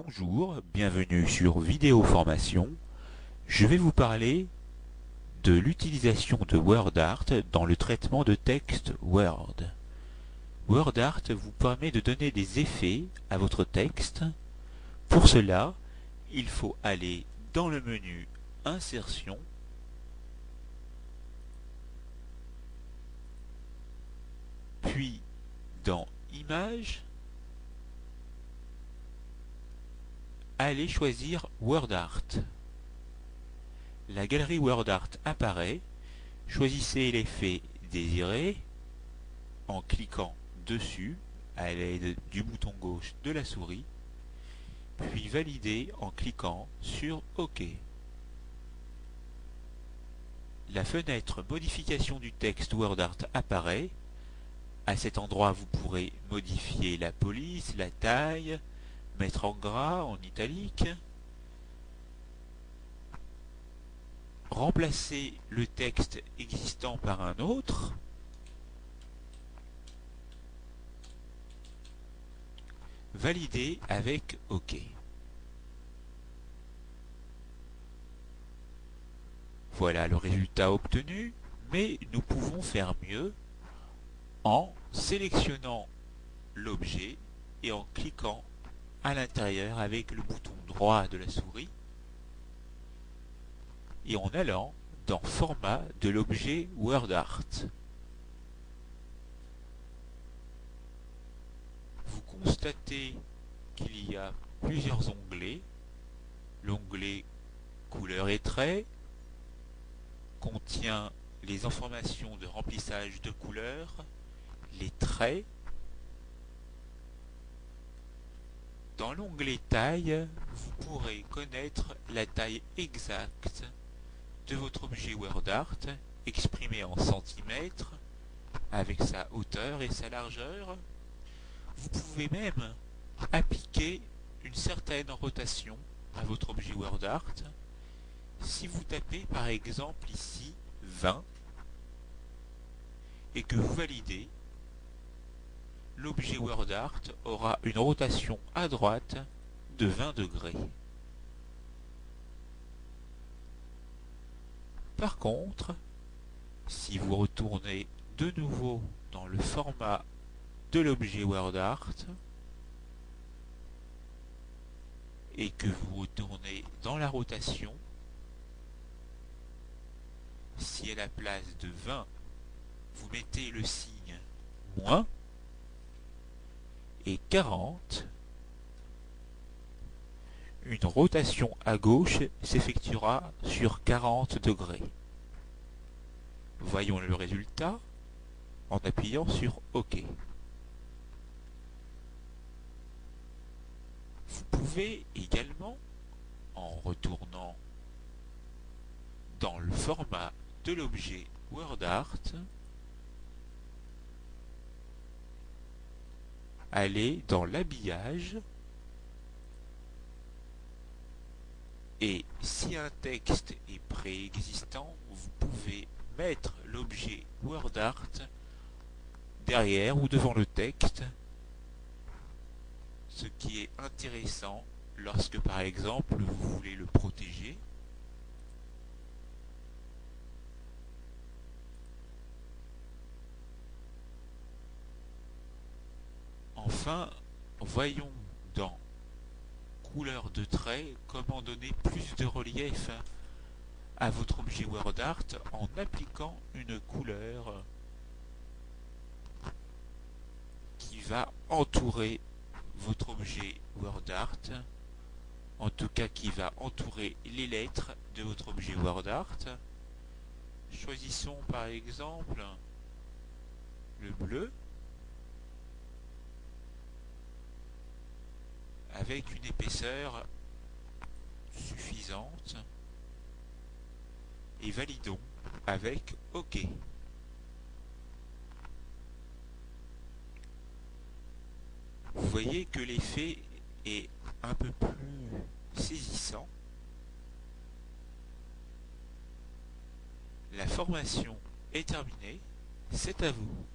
Bonjour, bienvenue sur Vidéo Formation. Je vais vous parler de l'utilisation de WordArt dans le traitement de texte Word. WordArt vous permet de donner des effets à votre texte. Pour cela, il faut aller dans le menu Insertion, puis dans Images, allez choisir WordArt. La galerie WordArt apparaît. Choisissez l'effet désiré en cliquant dessus à l'aide du bouton gauche de la souris, puis validez en cliquant sur OK. La fenêtre Modification du texte WordArt apparaît. À cet endroit, vous pourrez modifier la police, la taille, mettre en gras, en italique, remplacer le texte existant par un autre, valider avec OK. Voilà le résultat obtenu, mais nous pouvons faire mieux en sélectionnant l'objet et en cliquant à l'intérieur avec le bouton droit de la souris et en allant dans Format de l'objet WordArt. Vous constatez qu'il y a plusieurs onglets. L'onglet Couleurs et traits contient les informations de remplissage de couleurs, les traits. Dans l'onglet Taille, vous pourrez connaître la taille exacte de votre objet WordArt, exprimé en centimètres, avec sa hauteur et sa largeur. Vous pouvez même appliquer une certaine rotation à votre objet WordArt. Si vous tapez par exemple ici 20 et que vous validez, l'objet WordArt aura une rotation à droite de 20 degrés. Par contre, si vous retournez de nouveau dans le format de l'objet WordArt et que vous retournez dans la rotation, si à la place de 20, vous mettez le signe moins, et 40, une rotation à gauche s'effectuera sur 40 degrés. Voyons le résultat en appuyant sur OK. Vous pouvez également, en retournant dans le format de l'objet WordArt, aller dans l'habillage et si un texte est préexistant, vous pouvez mettre l'objet WordArt derrière ou devant le texte, ce qui est intéressant lorsque par exemple vous voulez le protéger. Enfin, voyons dans Couleurs de traits comment donner plus de relief à votre objet WordArt en appliquant une couleur qui va entourer votre objet WordArt, en tout cas qui va entourer les lettres de votre objet WordArt. Choisissons par exemple le bleu avec une épaisseur suffisante et validons avec OK. Vous voyez que l'effet est un peu plus saisissant. La formation est terminée, c'est à vous.